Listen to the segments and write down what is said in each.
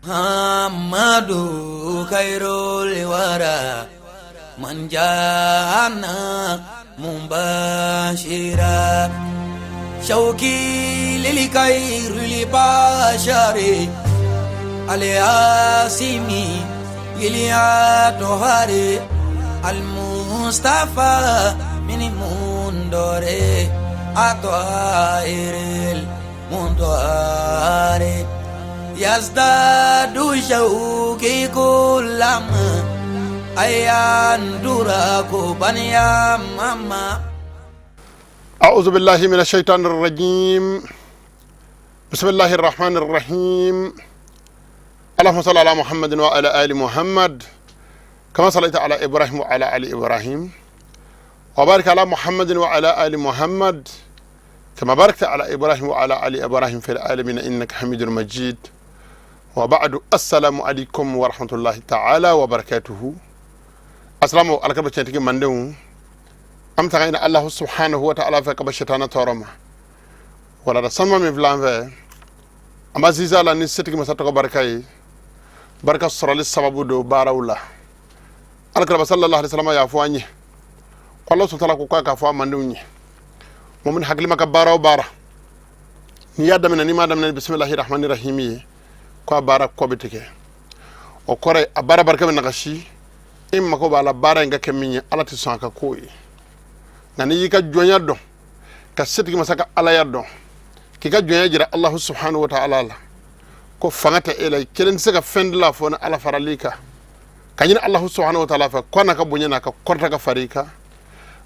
محمد خير الورى من جاءنا مباشرا شوقي للخير لبشري الياسمي للياتهاري المصطفى من مندوري أطهير المندوري يزداد شوقي كلما أيان دراكو بنيا ماما. أعوذ بالله من الشيطان الرجيم. بسم الله الرحمن الرحيم. اللهم صل على محمد وعلى آل محمد كما صليت على إبراهيم وعلى آل إبراهيم وبارك على محمد وعلى آل محمد كما باركت على إبراهيم وعلى آل إبراهيم في العالمين إنك حميد مجيد. وبعد السلام عليكم ورحمة الله تعالى وبركاته. السلام عليكم بشتى مندون أم تغين الله سبحانه وتعالى فكبشتنا تورما ولا رسمة من فلان أما زيزا لا نسيتك مساتك بركاي بركة سرالي سبب دو باراولا على صلى الله عليه وسلم يا فواني والله سبحانه وتعالى كفوا مندوني ومن حق لما كبارا وبارا نيادا من نيما دمنا بسم الله الرحمن الرحيم كوا بارا كوا بتكه وكوري أبارا بركة من نغشي إما كوا بالا بارا إنك كميني على تسانك كوي nani yika jonya do ka setki masaka ala yaddo kika jonya jira Allah subhanahu wa ta'ala la ko fangata ela kelen saka fendla fona ala faralika kanyina Allah subhanahu wa ta'ala fa kona ka bunyana ka korta ka farika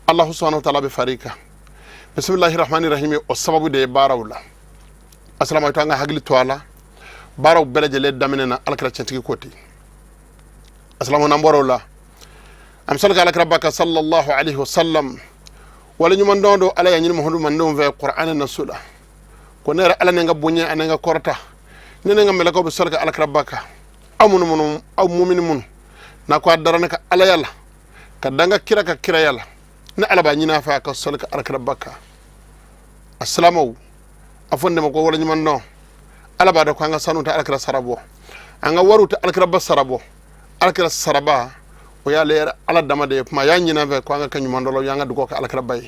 Allah subhanahu wa ta'ala be farika. Bismillahir rahmanir rahim. O sababu de barawla assalamu alaykum nga hagli toala baraw belaje le daminena alkara centiki koti assalamu namborowla am salaka alakra baka sallallahu alayhi wa sallam wala ñu man do ala ya ñi muhammadu man do ve qur'an na sula ko neera ala nga buñe ana nga korta ne nga mel ko be solka ala krabaka amunu mun aw mu'min mun na ko dara naka ala yalla ka danga kira ka kira yalla na ala ba ñi na fa ka solka ala krabaka assalamu afonde mako wala ñu man do ala ba do ko nga sanuta ala kra sarabo anga waruta ala krabba sarabo ala kra saraba o ya leer ala dama de ma ya nyina ve ko nga kanyu mandolo ya nga dugo ka alakra bay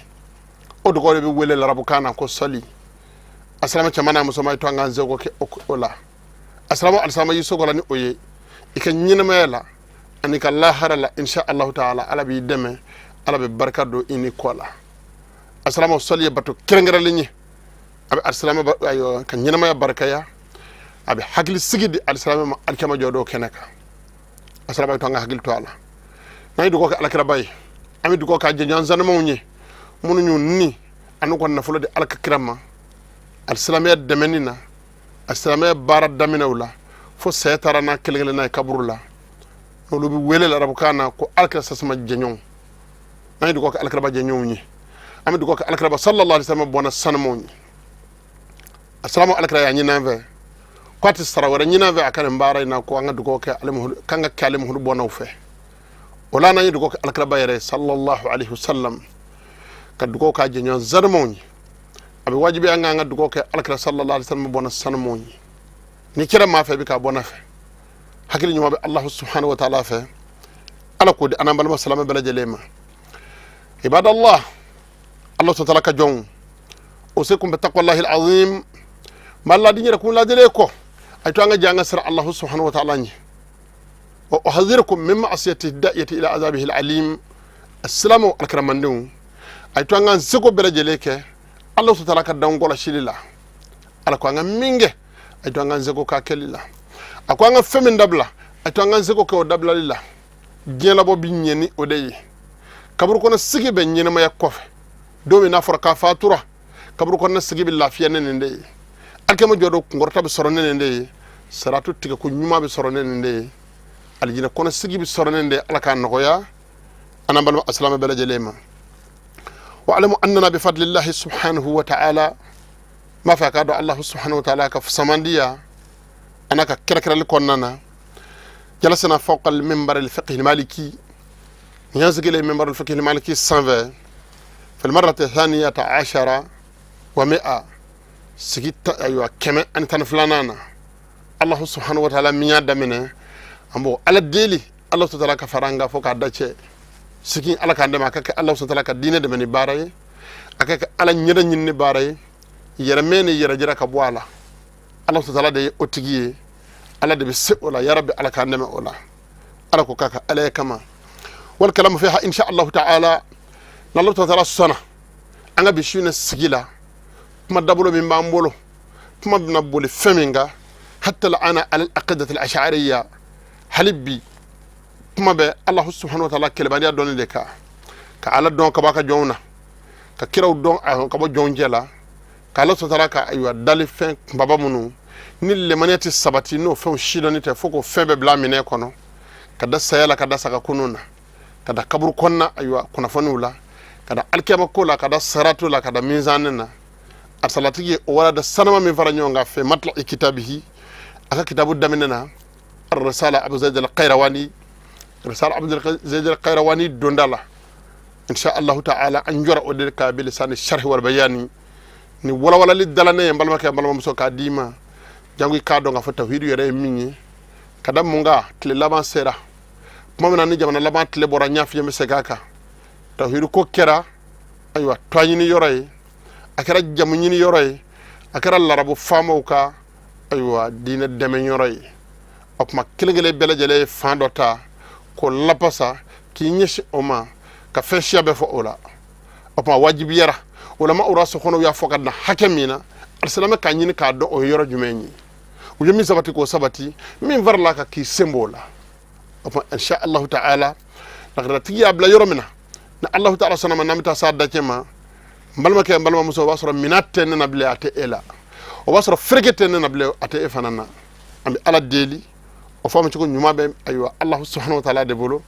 o dugo be wele la rabukana ko sali assalamu chamana musoma to nga zego ke ola assalamu alsama yisogo la ni oye ika nyina mela anika allah harala insha allah taala ala bi deme ala be barkado ini kola assalamu sali bato kirengara linyi abi assalamu ayo kan nyina ma barkaya abi hagli sigidi assalamu alkama jodo kenaka assalamu to nga hagil to ala nay dugo ka alakra bay ami dugo ka janjan zanama wonye munu ñu ni anu ko na fulo de alaka kirama al-islamiyya demenina al-islamiyya bara daminawla fo setara na kelgele na kaburula no lu bi wele la rabukana ko alaka sasma janyon nay dugo ka alakra ba janyon ñi ami dugo ka alakra ba sallallahu alaihi wasallam bona sanamo ñi assalamu alakra ya ñi nanve ko ati sara wara ñi nanve akane mbara na ko nga dugo ka alimu kanga kalimu hu bona fe wala na yidugo ka alkraba yare sallallahu alaihi wasallam ka dugo ka jenyo zarmoni abi wajibi anga nga dugo ka alkra sallallahu alaihi wasallam bona sanmoni ni kira ma fe bi ka bona fe hakili nyuma be Allah subhanahu wa ta'ala fe ala ko di anambal musallama bala jelema ibadallah Allah ta'ala ka jon usikum bi taqwallahi alazim malla dinyira kun la dele ko ay to nga janga sir Allah subhanahu wa ta'ala ni وأحذركم من معصية الداعية إلى عذابه العليم. السلام عليكم مندون أي توانغان سكو برجليك الله سبحانه وتعالى دونغولا شيللا على كوانغا مينغه أي توانغان سكو كاكللا أكوانغا فمن دبلا أي توانغان سكو كو دبلا للا جيلا بو بينيني ودي كبرو كنا سكي بنيني ما يكوف دومي نافر كافاتورا كبرو كنا سكي باللافيا نندي أكما جودو كنغرتا بسرون نندي سراتو تيكا كنيما بسرون نندي aljina kono sigi bi soronende alaka nogoya anambal assalamu bala jelema wa alamu annana bi fadlillahi subhanahu wa ta'ala ma fa kado allah subhanahu wa ta'ala ka samandiya anaka kirakira likonnana jalasna fawqa al minbar al fiqh al maliki ينزل منبر الفقه المالكي 120 في المرة الثانية 10 و100 سكيت أيوة كما أن تنفلانانا Allah subhanahu wa ta'ala miya damene ambo ala deli Allah subhanahu wa ta'ala ka faranga fo ka dace sikin ala ka ndema ka Allah subhanahu wa ta'ala ka dine de meni baraye akaka ala nyeda nyinni baraye yere meni yere jira ka boala Allah subhanahu wa ta'ala de otigiye ala de be se ola ya rabbi ala ka ndema ola ala ko kaka ala kama wal kalamu fiha insha Allah ta'ala Allah subhanahu wa ta'ala sana anga bishune sigila kuma dabulo min bambolo kuma bina boli feminga hatta الآن على العقيدة الأشعرية حلبي كما به الله سبحانه وتعالى كلبانيا دون لك كعلى دون كباك جونا ككيرو دون كبا جون جلا كالله سبحانه وتعالى كأيوة دالي فين بابا منو نيل منيتي سباتي نو فين شيلاني تفوكو فين ببلا مني كونو كدا سيالا كدا سكا كونونا كدا كبر كونا أيوة كنا فنولا كدا الكيما كولا كدا سراتو لا كدا ميزاننا أرسلتي ورد السنة من فرنيونغا في مطلع كتابه aka kitabu daminana ar-risala abu zaid al-qayrawani risala abu zaid al-qayrawani dondala insha Allah ta'ala anjura odel ka bil lisan sharh wal bayani ni wala wala li dalane balma ka balma muso ka dima jangi ka do nga fa tawhid yere minni kadam munga tle laban sera momna ni jamana laban tle bora nyaf yeme segaka tawhid ko kera aywa toyini ni yoray akara jamu ni yoray akara larabu famo ka aywa dina deme ñoroy opma kilgele belajele fandota ko lapasa ki ñeshi oma ka feshiya be fo ola opma wajibi yara wala ma ura so khono ya fokadna hakemina arsalama ka ñini ka do o yoro jumeni o yemi sabati ko sabati min varla ka ki sembola opma insha Allah ta'ala nagara tiya bla yoro mina na Allah ta'ala sanama namita sadda kema mbalma ke mbalma muso wasra minatte na bla ate ela o wasra fregete na bla ate fanana ambi ala deli o fama ci ko nyuma be aywa Allah subhanahu wa ta'ala de bolo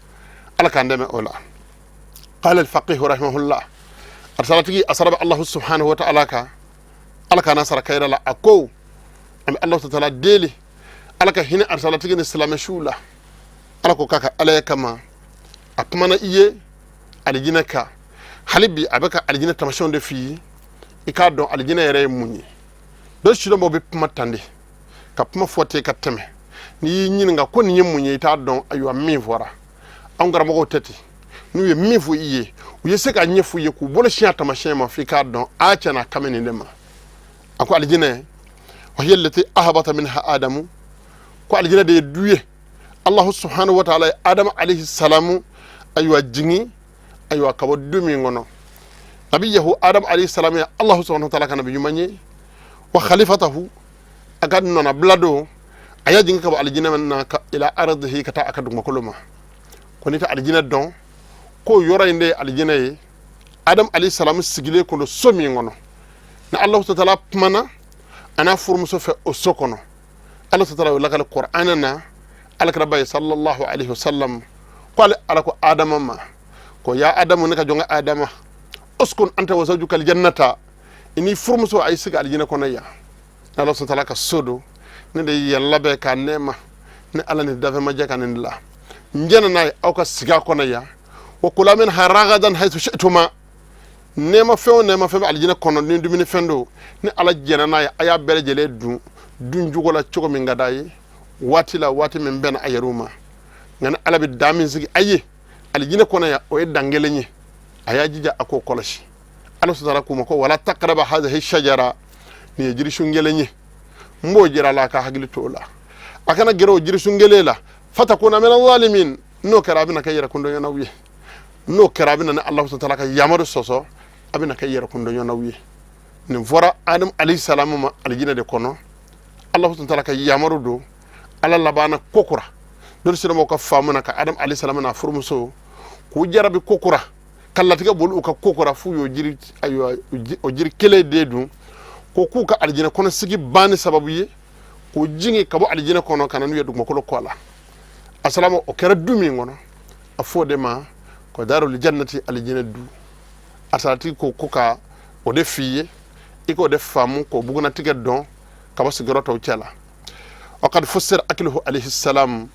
ala kan deme ola qala al faqih rahimahullah arsalati asraba Allah subhanahu wa ta'ala ka ala kana sara kayra la ako ambi Allah ta'ala deli ala ka hina arsalati ni islam shula ala ko kaka ala kama akmana iye alijina ka halibi abaka alijina tamashon de fi ikado alijina yere munyi do shilo mo be puma tande ka puma fote ka teme ni nyin nga ko ni munyi ta don ayo mi vora an gara mo tati ni mi fu iye u yese ka nyefu ye ku bolo shia tamashen ma fi ka don a chana kameni ndema ako alijina wa hiya allati ahbata minha adamu ko alijina de duye Allah subhanahu wa ta'ala adam alayhi salamu aywa jingi aywa kabo dumi ngono nabiyahu adam alayhi salam ya Allah subhanahu wa ta'ala kana bi yumanye wa khalifatahu agad nona blado aya jingi kabo aljina man ka ila ardihi kata akadu makuluma konita aljina don ko yorande aljina yi adam alayhi salam sigile ko lo somi ngono na Allah subhanahu wa ta'ala mana ana furmuso fe o sokono Allah subhanahu wa ta'ala qur'anana alakrabay sallallahu alayhi wa sallam qala alako adama ma ko ya adamu ne ka jonga adama uskun anta wa zawjuka aljannata ini furmuso ay siga aljina kono ya Allah subhanahu wa ta'ala ka sodo ne de yalla be ka nema ne ala ne dafa ma jaka ne la njena nay aw ka siga kono ya wa kula min haragadan haythu shi'tuma nema few aljina kono ni dumini fendo ne ala jena nay aya bele jele dun jugola chogo min gadayi wati min ben ayaruma ngana ala bi damin sigi aye aljina kono ya o dangele ni aya jija ako kolashi ala sutara kuma ko wala taqraba hadhihi shajara ni jiri shungele ni mbo jira la ka hagli tola akana gero jiri shungele la fatakuna min zalimin no karabina kayira kundo yana wiye no karabina na Allah subhanahu wa ta'ala yamaru soso abina kayira kundo yana wiye ni vora adam alayhi salam ma aljina de kono Allah subhanahu wa ta'ala yamaru do ala labana kokura dol sira mo ka famuna ka adam alayhi salam na furmuso ku jarabi kokura kallatiga bolu ka kokura fu yo jiri ayo o jiri kele dedu ko ku ka aljina kono sigi bani sababu ye ko jingi ka bo aljina kono kananu yedu ko kola assalamu o kera dumi ngono afode ma ko darul jannati aljina du asati ko kuka o de fiye iko de famu ko buguna tige don ka ba sigaroto cela وقد فسر أكله عليه السلام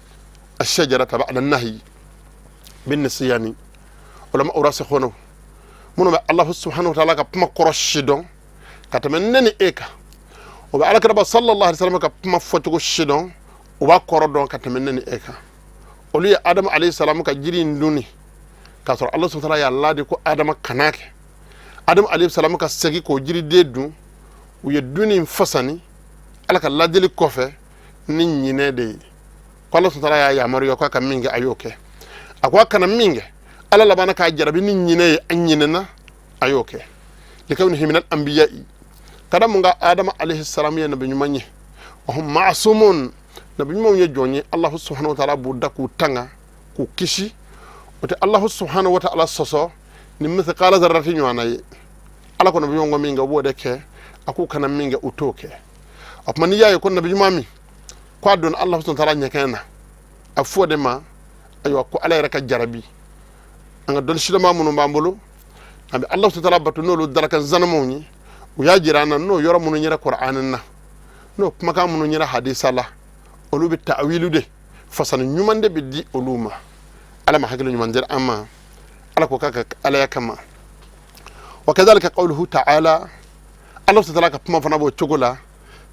الشجرة بعد النهي بالنسيان ولما أراسخونه منو الله سبحانه وتعالى كما قرشدون كتمنني إيكا o be alakira sallallahu alaihi wasallam ka kuma fotugo shidon o ba korodon ka temenni eka olu ye adam alayhi salam ka jiri nduni ka sɔrɔ Allah subhanahu wa ta'ala ya ladi ko adam kanake adam alayhi salam ka segi ko jiri dedu u ye duni fasani ala ka ladili kɔfɛ ni nyine de ko Allah subhanahu wa ta'ala ya yamaru ko ka minge ayoke akwa kana minge ala labana ka jarabi ni nyine anyine na ayoke likawni min al anbiya'i kada munga adam alayhi salam ya nabi nyumanye wa hum ma'sumun nabi nyumon ye jonye Allah subhanahu wa ta'ala budda ku tanga ku kishi wote Allah subhanahu wa ta'ala soso ni mithqala dharratin yuanaye ala ko nabi nyumon minga wode ke aku kana minga utoke apmani yaye ko nabi nyumami ko adon Allah subhanahu wa ta'ala nyekena afode ma ayo ko ala raka jarabi anga don shidama munu mbambulu nabi Allah subhanahu wa ta'ala batunolo darakan zanamoni u ya jirana no yoro munu nyira qur'anin na no kuma ka munu nyira hadisa la olu bi ta'wilu de fasan nyumande bi di oluma ala ma hakilu nyumande amma ala ko kaka ala yakama wa kadhalika qawluhu ta'ala Allah subhanahu wa ta'ala kuma fana bo chogola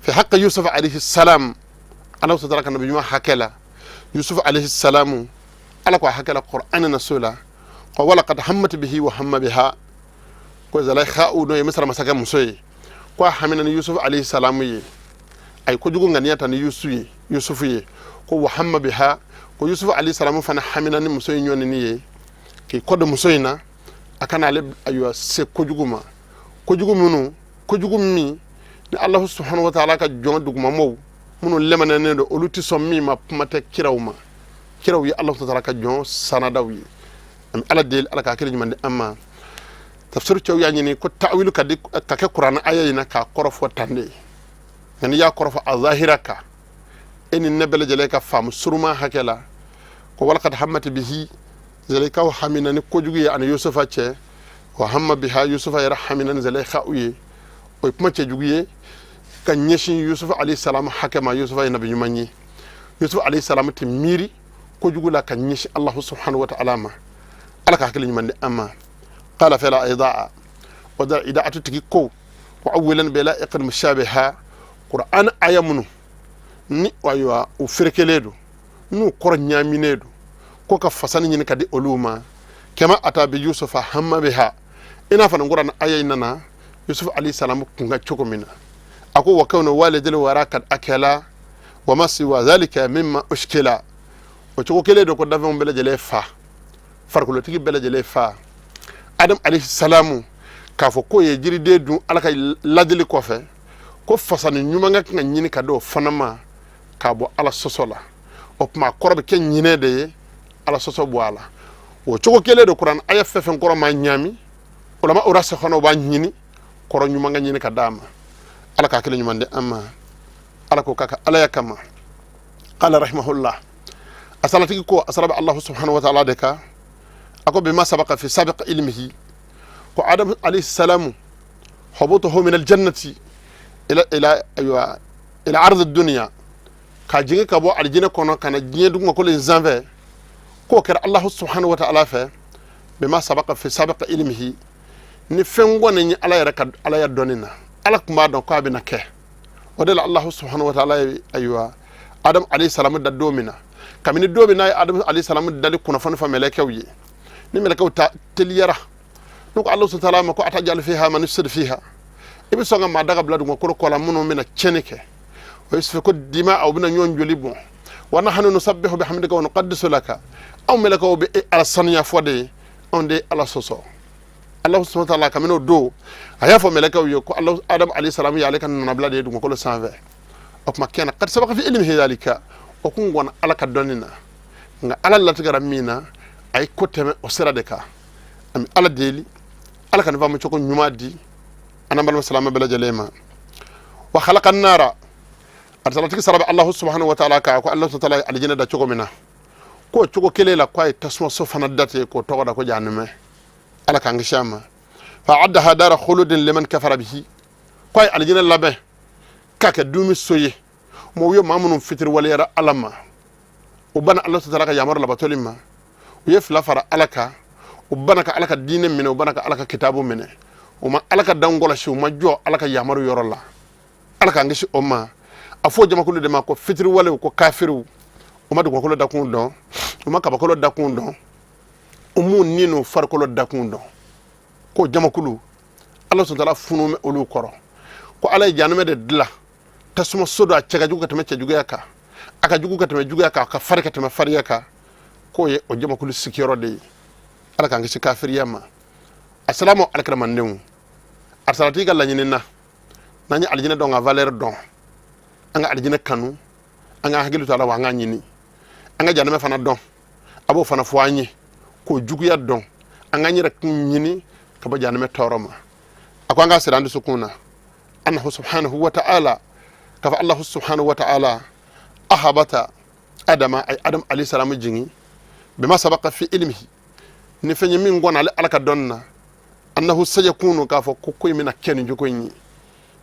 fi haqq yusuf alayhi salam Allah subhanahu wa ta'ala nabi ma hakala yusuf alayhi salam ala ko hakala qur'anin nasula wa walaqad hammat bihi wa hamma biha ko zalaikha u no misra masaka musoyi ko hamina ni yusuf alayhi salam yi ay ko jugo nganiyata ni yusuf yi ko wa hamma biha ko yusuf alayhi salam fana hamina ni musoyi nyoni ni ye ki ko do musoyi na akana le ayo se ko juguma ko jugumunu ko jugummi ni Allah subhanahu wa ta'ala ka jon duguma mo munu lemana ne do oluti sommi ma pumata kirawma kiraw yi Allah subhanahu wa ta'ala ka jon sanadawi am ala del ala ka kiri nyumande amma tafsir cew ya nyini ko ta'wilu ka ke qur'an ayayina ka korofo tande ngani ya korofo azahiraka eni nebele jele ka fam suruma hakela ko walqad hammat bihi zalika wa hamina ni ko jugi an yusufa ce wa hamma biha yusufa yarhamina zalika uye o kuma ce jugi kan nyeshin yusuf alayhi salam hakama yusufa ya nabi manyi yusuf alayhi salam timiri ko jugula kan nyeshi Allah subhanahu wa ta'ala ma ala ka hakili nyumande amma قال فلا إضاءة وذا إضاءة تكيكو وأولا بلا إقن مشابهة قرآن آيامنو ni waywa ufirkeledo nu kornyaminedo ko ka fasani nyine kadi oluma kema atabi yusuf hamma biha ina fa ngura na ayina na yusuf alayhi salam kunga chokomina ako wakawna walidil warakat akala wa masi wa zalika mimma ushkila o chokeledo ko davon bele jele fa farko tigi bele jele fa adam alayhi salamu ka fo ko ye jiri de dun alaka ladili ko fe ko fasani nyuma nga nyini kado fanama ka bo ala sosola o ma korbe ken nyine de ala soso bo ala o choko kele do qur'an aya fefen koro ma nyami ulama ora se xono ba nyini koro nyuma nga nyini ka dama ala ka kele nyumande amma ala ko kaka ala yakama qala rahimahullah asalati ko asraba Allah subhanahu wa ta'ala deka ako bima sabaqa fi sabiq ilmihi ko adam alayhi salam habutuhu min aljannati ila ard ad-dunya ka jinga ka bo aljina kono kana jinga dum ko len zanve ko kera Allah subhanahu wa ta'ala fa bima sabaqa fi sabiq ilmihi ni fengone ni ala yara ka ala ya donina ala kuma don ko abina ke odela Allah subhanahu wa ta'ala aywa adam alayhi salam da domina kamini domina adam alayhi salam dali kuna fa melekawyi ni melakaw ta teliyara donc Allah subhanahu wa ta'ala ko atajal fiha man yusid fiha ibi songa ma daga bladu ko ko la muno mina chenike wa yusfiku dima aw bina nyon joli bon wa nahnu nusabbihu bihamdika wa nuqaddisu laka aw melakaw bi al-sanya fode onde ala soso Allah subhanahu wa ta'ala kamino do aya fo melakaw yo ko Allah adam alayhi salam ya alaka na blade du ko le 120 ok makena qad sabaqa fi ilmihi dhalika o kun gona ala ka donina nga ala la tigara mina ay koteme o sirade ka am ala deli ala kan famu choko nyuma di anambal salama bela jalema wa khalaqa an-nara arsalati saraba Allah subhanahu wa ta'ala ka ko Allah ta'ala aljina da choko mina ko choko kelela ko ay tasma so fana date ko to da ko janime ala kan ngishama fa addaha dara khuludin liman kafara bihi ko ay aljina labe kaka dumi soye mo yo mamunum fitr wala yara alama ubana Allah ta'ala ka yamar labatolima yefla fara alaka ubanaka alaka dine mine ubanaka alaka kitabu mine uma alaka dangola shi uma jo alaka yamaru yorola ala ka ngisi o ma a fo jamakulu de ma ko fitiri wale ko kafiru o ma dugukolo dakun dɔn o ma kabakolo dakun dɔn o mu ninu farikolo dakun dɔn ko jamakulu ala subhanahu wa ta'ala funu olu kɔrɔ ko ala ye janame de dila tasuma sodo a cɛka jugu ka tɛmɛ cɛjuguya kan a ka jugu ka tɛmɛ juguya kan a ka fari ka tɛmɛ fariya kan k'o ye o jamakulu sigiyɔrɔ de ye ala k'an kisi kafiriya ma assalamu alakiramandenw arisalati ka laɲini na n'an ye alijinɛ dɔn ka valeur dɔn an ka alijinɛ kanu an ka hakili to ala wa an ka ɲini an ka janame fana dɔn a b'o fana fɔ an ye k'o juguya dɔn an ka yɛrɛ ɲini ka bɔ janame tɔɔrɔ ma a ko an ka siri an dusukun na annahu subhanahu wa ta'ala kafa allahu subhanahu wa ta'ala ahabata adama ay adam alayhi salamu jingi bima sabaqa fi ilmihi ni fenye min gona ala ka donna annahu sayakunu kafa kokoy mina ken jokoyni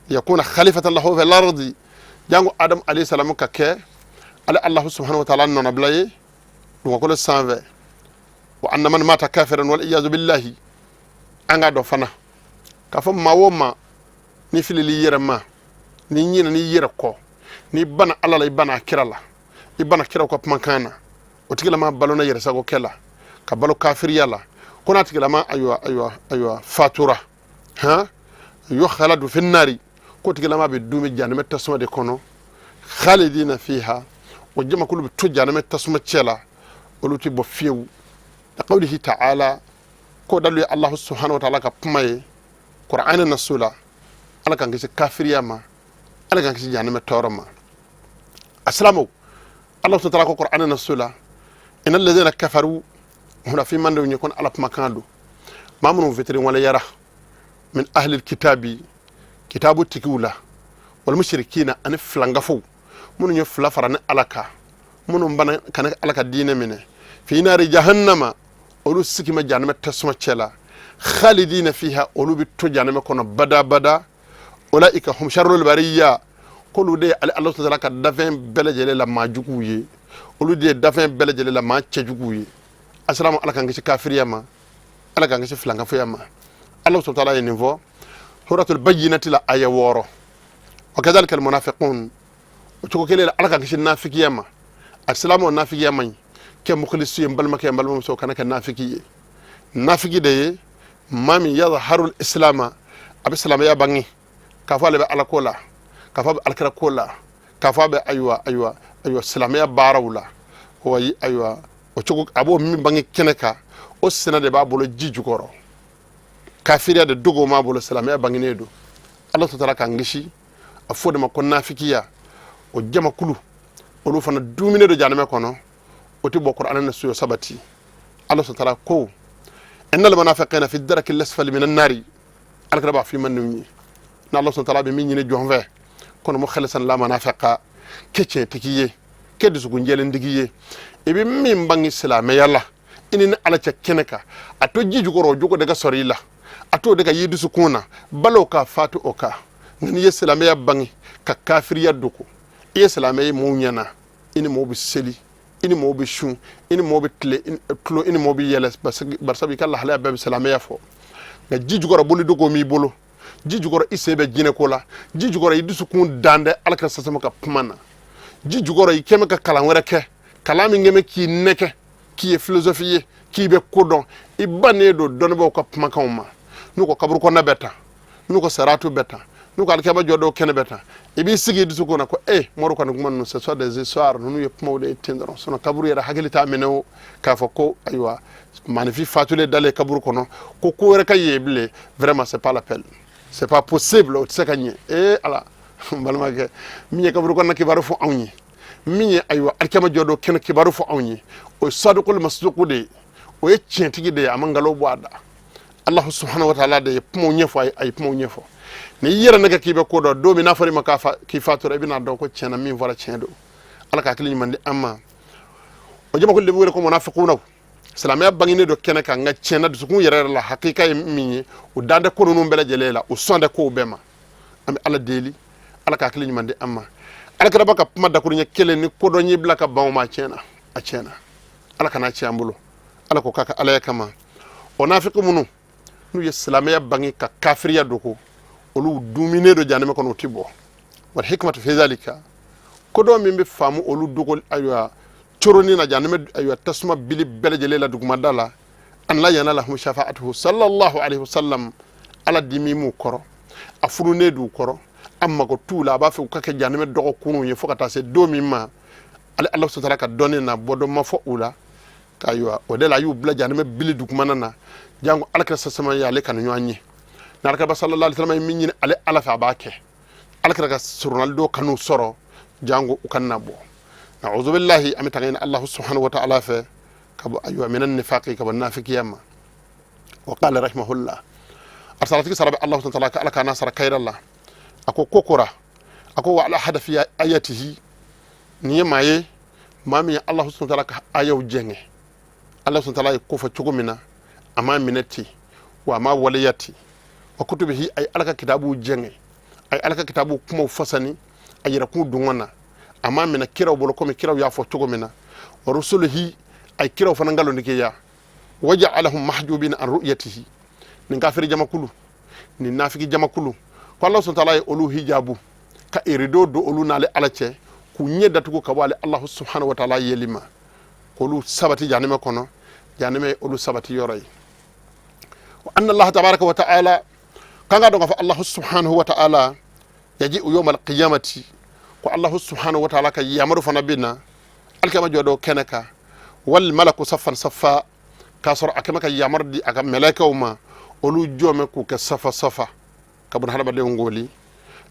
yakuna khalifatan lahu fil ardi jango adam alayhi salamu ka ke ala allah subhanahu wa ta'ala nona blaye dum ko le 120 wa anna man mata kafiran wal iyaz billahi anga do fana kafa mawoma ni filili yerema ni nyina ni yere ko ni bana ala la ibana kirala ibana kira ko pankana o tigila ma balona yere sago kela ka balo kafir yalla kona tigila ma aywa fatura ha yo khaladu fi nari ko tigila ma be dumi janame tasuma de kono khalidina fiha o jama kulu to janame tasuma cela o luti bo fiu da qawlihi ta'ala ko dalu allah subhanahu wa ta'ala ka pumaye qur'ana nasula ala kan kisi kafir yama ala kan kisi janame toroma assalamu الله تعالى القرآن النسولة إن الذين كفروا هنا في من يكون على مكانه ما منهم فتر ولا يرى من أهل الكتاب كتاب التكولة والمشركين أن فلانغفو من يفلا فرن علىك من بنا كان علىك الدين منه في نار جهنم أولو سكيم جهنم تسمى تشلا خالدين فيها أولو بتو جهنم كون بدا أولئك هم شر البرية kolu de Allah ta'ala ka dafin belejele la majugu ye olu de dafin belejele la ma cejugu ye assalamu ala kan ngi kafiriya ma ala kan ngi flanga fo yama Allah ta'ala ye nivo suratul bayyinati la aya woro wa kadhalika al munafiqun to kele ala kan ngi nafikiya ma assalamu nafikiya ma ke mukhlisu yambal ma ke yambal so kana kan nafiki nafiki de mami yadhharu al islam abislam ya bangi kafale be ala kola kafa alkara kola kafa be aywa islamiyya barawla ko yi aywa o chogo abo min bangi keneka o sena de babolo jijugoro kafiriya de dogo ma bolo islamiyya bangi nedo Allah ta'ala kan gishi afode ma ko nafikiya o jama kulu o lu fana dumine do janame kono o ti bo qur'an na suyo sabati Allah ta'ala ko innal munafiqina fi ad-darki al-asfali min an-nari alkara ba fi manni na Allah ta'ala be min ni jonve kono mo khalisan la manafiqa kece tikiye keddu su gunjelen digiye ibi min bangi islam yalla inin ala ca keneka ato jiju goro jugo daga sorila ato daga yidu su kuna balo ka fatu oka ngani islam ya bangi ka kafir yaduko islam ya mo nyana ini mo bi seli ini mo bi shun ini mo bi tle klo ini mo bi yeles barsabi kala hala be islam ya fo ga jiju goro boli dogo mi bolo jijugoro isebe jine kola jijugoro idusu kun dande alaka sasama ka pumana jijugoro ikeme ka kalan wera ke kalami ngeme ki neke ki e philosophie ki be kodon ibane do donbo ka puma kawma nuko kabru ko nabeta nuko saratu beta nuko alkeba jodo kene beta ibi sigi idusu ko na ko moro ko ngman ce soit des histoires nous ye puma de tendron sono kabru yera hagelita meno ka fako aywa magnifique fatule dale kabru kono ko ko wera kayeble vraiment c'est pas la peine. C'est pas possible o tsekanye ala balma ke miye kabru ko nakki baru fu awni miye aywa alkama jodo ken kibaru fu awni o sadqul masduq de o yecenti de amangalo boada Allah subhanahu wa ta'ala de pumo nyefo ay pumo nyefo ni yera naga kibe ko do mi nafari makafa ki fatura ibina do ko cena mi vola cendo ala ka kili mande amma o jama ko le wure ko munafiquna salamaya bangine do keneka nga cena do sukun yere la hakika mi o dande ko no mbele jelela o sonde ko bema am ala deli ala ka kili mande amma ala ka baka puma da ko nya kele ni ko do nyibla ka bawo ma cena a cena ala kana ciambulo ala ko kaka ala kama o nafiqu munu nu ye salamaya bangi ka kafiriya do ko olu dumine do janeme ko no tibo wal hikmatu fi dhalika kodo min be famu olu dogol aywa coroni na janame aywa tasma bili belejele la duguma dala an la yanalahum shafa'atuhu sallallahu alaihi wasallam ala dimimu koro afurune du koro amma ko tula ba fe kake janame dogo kunu ye fokata se do mimma ala Allah subhanahu ka donne na bodo ma fo ula kaywa o de la yu bla janame bili duguma nana jango alaka sama ya le kan nyanyi narka ba sallallahu alaihi wasallam min ale ala fa baake alaka ka surnaldo kanu soro jango ukannabo na'udhu billahi amitagina Allah subhanahu wa ta'ala fa kabo aywa minan nifaqi kabo nafiqiyama wa qala rahimahullah arsalati sarabi Allah ta'ala ka alaka nasara kayrallah ako kokora ako wa ala hadafi ayatihi niye maye mami Allah subhanahu wa ta'ala ka ayaw jenge Allah subhanahu wa ta'ala ko fa chugumina ama minati wa ma waliyati wa kutubihi ay alaka kitabu jenge ay alaka kitabu kuma fasani ayira ku dungona amma mina kiraw bolo komi kiraw ya fo chugumina wa rusulihi ay kiraw fana ngalo ndike ya waja'alahum mahjubin an ru'yatihi ni kafiri jamakulu ni nafiki jamakulu ko Allah subhanahu wa ta'ala olu hijabu ka irido do olu nale alache ku nyedda tugo ka wale Allah subhanahu wa ta'ala yelima olu sabati janime kono janime olu sabati yoray wa anna Allah tabaraka wa ta'ala kanga do fa Allah subhanahu wa ta'ala yaji yawm al-qiyamati ko Allah subhanahu wa ta'ala ka yamaru fana bina alkama jodo kenaka wal malaku saffan saffa kasor akama ka yamardi aka malaika uma olu jome ku ka safa safa kabun halaba de ngoli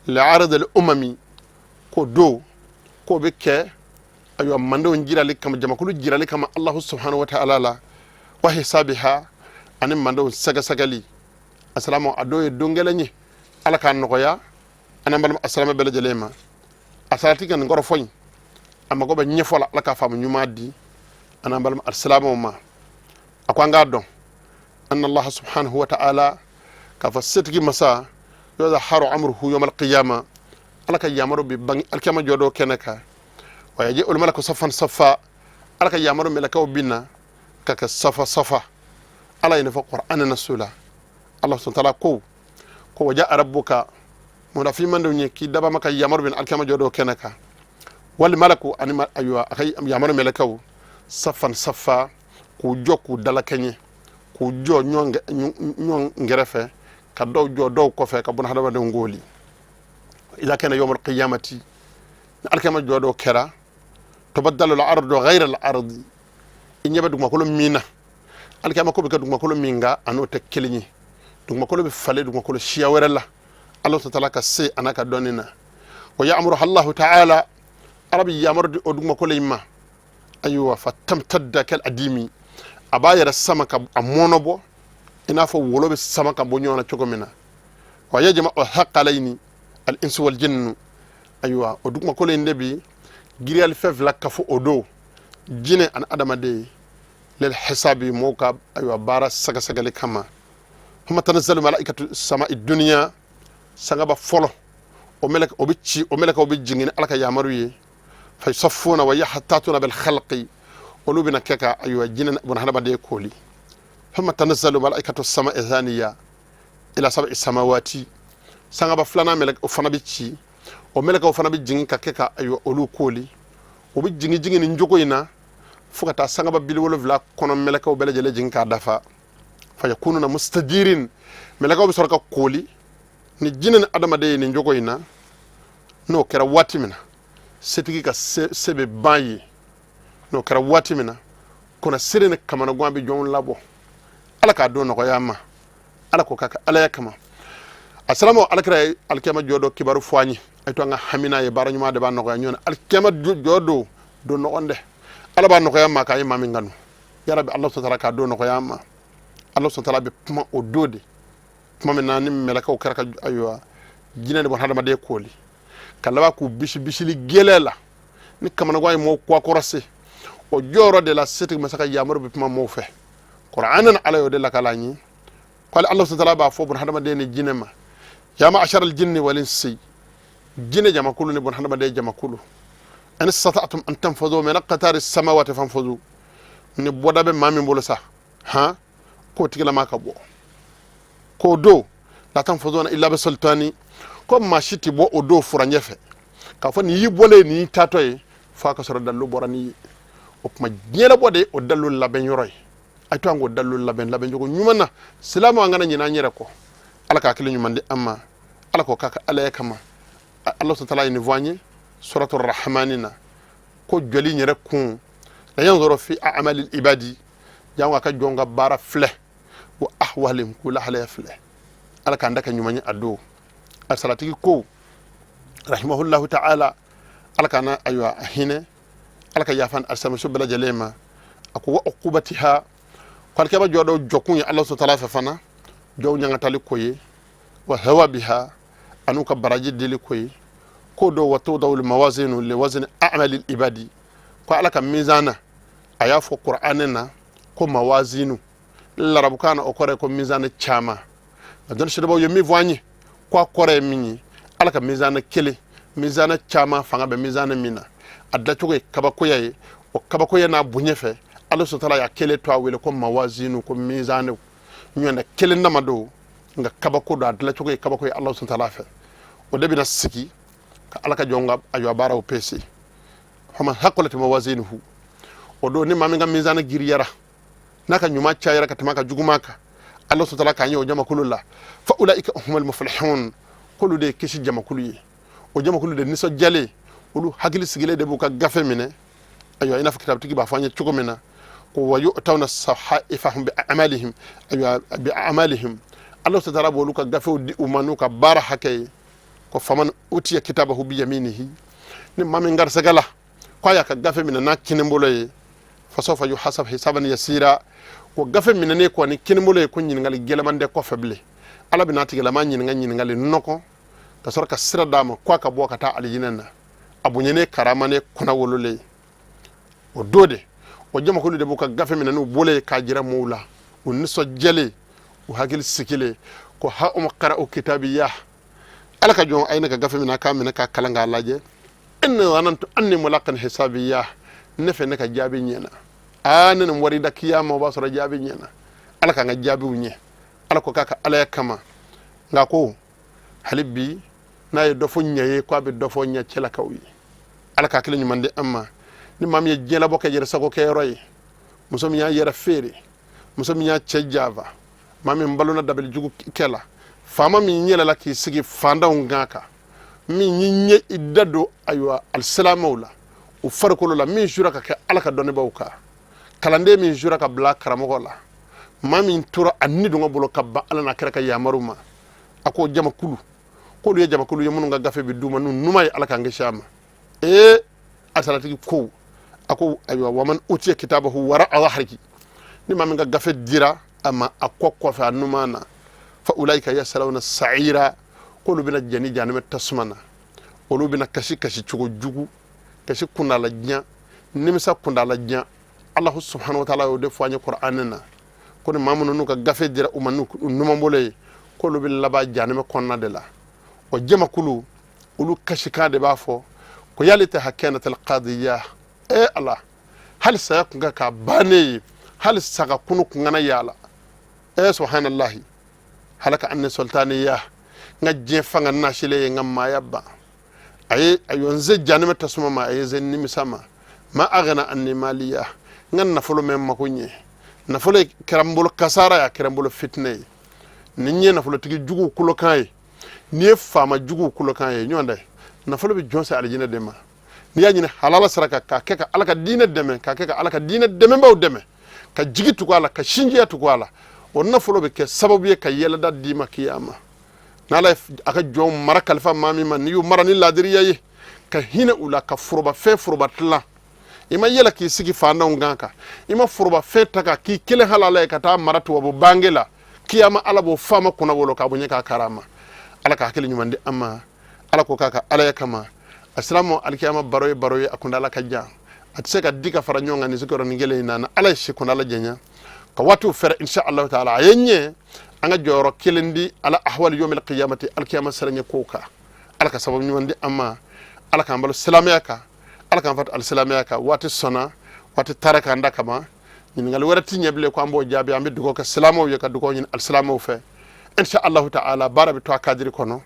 la'arad al-umami ko do ko be ke ayo mando jirali kama jamakulu jirali kama Allah subhanahu wa ta'ala la wa hisabiha anin mando saga sagali assalamu adoye dongelenyi ala kan nokoya anan balam assalamu bela jelema asalati kan ngoro foñ amma go be nyefola la ka famu nyuma di anan balam assalamu ma akwanga don anna Allah subhanahu wa ta'ala ka fasitki masa yadharu amruhu yawm al-qiyamah alaka yamaru bi bangi alkama jodo kenaka wa yaji ul malaku saffan saffa alaka yamaru melaka binna kaka safa safa ala ina fa qur'ana nasula Allah subhanahu wa ta'ala ko waja rabbuka mo da fi mando ki daba maka yamaru bin alkama jodo kenaka wal malaku anima aywa akay yamaru melaka saffan saffa ku jokku dala kenye ku jo nyong ngerefe ka do jo do ko fe ka bun hadama de ngoli إذا كان يوم القيامة الكلمة جودو كرا تبدل الأرض غير الأرض إن يبدو ما كل مينا الكلمة كوب كدو ما كل مينغا أنو تكلني دو ما كل بفلي دو ما كل شياور الله الله تعالى كسي أنا كدوننا ويأمر الله تعالى عربي يأمر دو ما كل إما أيوة فتمتد كالأديمي أباير السمك أمونبو إنافو ولو بالسمك بنيونا تشوكمنا ويجمع الحق عليني الإنس والجن أيوة ودوك ما كل النبي جري الفيف لك كفو أدو جنة أن أدم دي للحساب موكب أيوة بارا سجا سجا لكما هم تنزلوا ملائكة السماء الدنيا سجا بفلو وملك وبيجين على كيامروي فيصفون ويحتاتون بالخلق قلوبنا كيكا أيوة جنة بن هذا بدي كولي هم تنزلوا ملائكة السماء الثانية إلى سبع السماوات sanga ba flana melek o fana bi ci o meleka o fana bi jingi ka keka ayo olu koli o bi jingi ni njogo ina fukata sanga ba bili wolo vla kono meleka o belejele jingi ka dafa fa yakununa mustajirin meleka o bi sorka koli ni jinen adama de ni njogo ina no kera wati mina setigi ka sebe bayi no kera wati mina kona sirene kamana gwambi jon labo ala ka do no ko yama ala ko kaka ala yakama assalamu alaikum alkema jodo kibaru fwani ay to nga hamina ye bara nyuma de ba noko nyona alkema jodo do no onde ala ba noko yamma kay mami nganu ya rabbi allah subhanahu wa ta'ala do noko yamma allah subhanahu wa ta'ala be puma o dode puma men nani melaka o karaka aywa jinene bon hadama de koli kala ku bisili gelela ni kamana goy mo ko korase o joro de la setik masaka yamaro be puma mo fe qur'anan ala yo de la kalani qala allah subhanahu wa ta'ala ba fo bon hadama de ni jinema يا معشر الجن والإنس جن جمع كل نبون حنا بدي جمع كله أن استطعتم أن تنفذوا من قطار السماوات فانفذوا نبودا بما من بولسا ها كو تيلا ما كبو كو دو لا تنفذون إلا بسلطاني كم ما شتي بو أدو فرانيفه ka fo ni bole ni tatoy fa ka soro dallu borani o kuma jela bode o dallu laben yoroy ay to ngo dallu laben jogo nyumana silama ngana nyina nyere ko ala ka kili nyumande amma ala ko kaka ala kama Allah subhanahu wa ta'ala ni voigné suratul rahmanina ko joli nyere kun la yanzuru fi a'malil ibadi janga ka jonga bara fle wa ahwalim kula hala fle ala ka ndaka nyumani ado asalati ko rahimahullahu ta'ala ala kana aywa hine ala ka yafan asama subla jalema ako wa uqubatiha kwal keba jodo jokun ya Allah subhanahu wa ta'ala fana jow nyanga tali koye wa hawa biha anuka baraji dili koye ko do wato dawul mawazinu li wazn a'malil ibadi ko ala ka mizana aya fo qur'anina ko mawazinu larabu kana o kore ko mizana chama don shirbo yemi voigné ko kore mini ala ka mizana kele mizana chama fanga be mizana mina adda choge kabakoya o kabakoya na bunyefe Allah subhanahu ya kele to awele ko mawazinu ko mizana nyonda kele ndamado nga kabako do adla choge kabakoya Allah subhanahu fe o debi na siki ka ala ka jonga ayo bara o pesi hama hakolati mawazinuhu o do ni mami nga mizana giriyara naka nyuma chayara katamaka jugumaka Allah subhanahu ka nyo jama kululla fa ulaika humul muflihun kulu de kishi jama kuluye o jama kulu de niso jale ulu hagili sigile de buka gafe mine ayo ina fa tigi ba fanya chugo mina ko wayu tawna sahaifahum bi a'malihim ayo bi a'malihim Allah subhanahu bo luka gafe di umanuka bara hakay ko faman utiya kitabahu bi yaminihi ni mami ngar sagala ko ya ka gafe mina na kinemboloye fa sawfa yuhasab hisaban yasira ko gafe mina ne ko ni kinemboloye ko nyingal gelamande ko feble ala binati gelama nyingal noko ka sorka sira dama ko ka boka ta aljinana abunyene karamane kuna wolole o dode o jama ko de buka gafe mina no bole ka jira moula o niso jele o hagil sikile ko ha qara'u kitabiyah alaka jon ayna ka gafe mina ka mina ka kalanga laje inna wanantu anni mulaqan hisabiyah nefe naka jabi nyena anan wari da kiyama ba sura jabi nyena alaka nga jabi unye alako kaka ala kama ngako halibbi nayi dofo nyaye ko be dofo nya cela kawyi alaka kila ñu mande amma ni mam ye jela boka jere sago ke roy musom nya yera fere musom nya cejava mami mbaluna dabel jugu kela fama mi nyela la ki sigi fanda ngaka mi nye idado aywa alsalamawla u farko la mi jura ka ke alaka donne bawka kalande mi jura ka bla karamogola mami tura anni dunga bolo kabba alana kera ka yamaruma ako jama kulu ko do jama kulu yemunu nga gafe bi duma numay alaka ngeshama asalati ko ako aywa waman utiya kitabahu wara dhahriki ni mami nga gafe dira ama akokko fa numana fa ulaika yasalawna sa'ira ko bina jani janime tasmana olu bina kashi chugo jugu kashi kundala nya nimisa kundala nya Allah subhanahu wa ta'ala o de fanya qur'anana ko ni mamu nu ka gafe dira umanu numambole ko lu bil laba janime konna de la o jema kulu ulu kashi kade bafo ko yalita hakanat al qadiyah Allah hal sayakun ka bane hal saka kunu ngana yala subhanallahi halaka anni sultaniyah ngaje fanga nashile ngamma yabba ayon ze janime tasuma ma zen nimisama ma aghna anni maliya ngan nafulu mem makunye nafulu kerambul kasara ya kerambul fitne ninye nafulu tigi jugu kulokai ni fama jugu kulokai nyonde nafulu bi jonse aljina dema ni yanyine halala saraka ka keka alaka dina deme ka keka alaka dina deme baw deme ka jigitu ko ala ka shinjiya to ko ala on nafulu be ke sababu ye ka yela da dima kiyama nala aka jom mara kalfa mami man yu mara ni ladiriya ye ka hina ula ka furuba fe furuba tla ima yela ki sigi fanda ngaka ima furuba fe taka ki kele halala ka ta mara to bo bangela kiyama ala bo fama kuna wolo ka bunya ka karama ala ka hakili nyumande amma ala ko kaka ala yakama assalamu alkiyama baroy akunda ala ka ja atseka dika fara nyonga ni zikoro ngele nana ala shi kuna ala jenya ka watu fer insha Allah taala yenye anga joro kelendi ala ahwal yawm alqiyamati alqiyama saranya koka alaka sababu nyundi amma alaka ambalo salamiyaka alaka fat alsalamiyaka wati sona wati taraka ndaka ma nyin ngal warati nyeble ko ambo jabi ambe dugo ka salamo yaka dugo nyin alsalamo fe insha Allah taala barabi to akadiri kono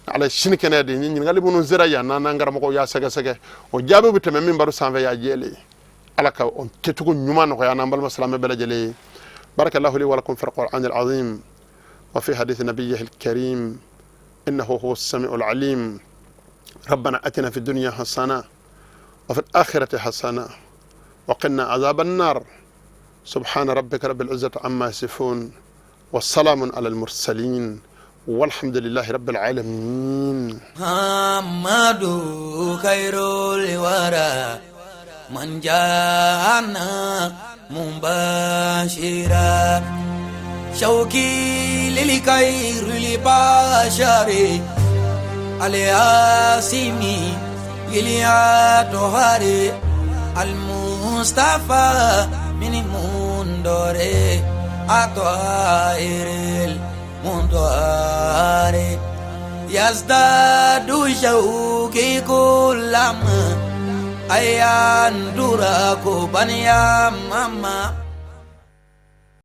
ala shin kene de ni ngali bunu zira ya na ngara mako ya sege sege o jabe bu teme min baru sanve ya jele ala ka on ketugo nyuma no ya nambal masalama bela jele barakallahu li wa lakum fil qur'anil azim wa fi hadith nabiyhi al karim innahu huwas samiul alim ربنا أتنا في الدنيا حسنة وفي الآخرة حسنة وقنا عذاب النار سبحان ربك رب العزة عما يصفون والسلام على المرسلين والحمد لله رب العالمين. محمد خير الورى من جاءنا مباشرا شوقي للخير لبشر الياسمي إليا طهاري المصطفى من مندوري أطهير المنطهاري يزداد شوقي كلما أيان دراكو بنيا ماما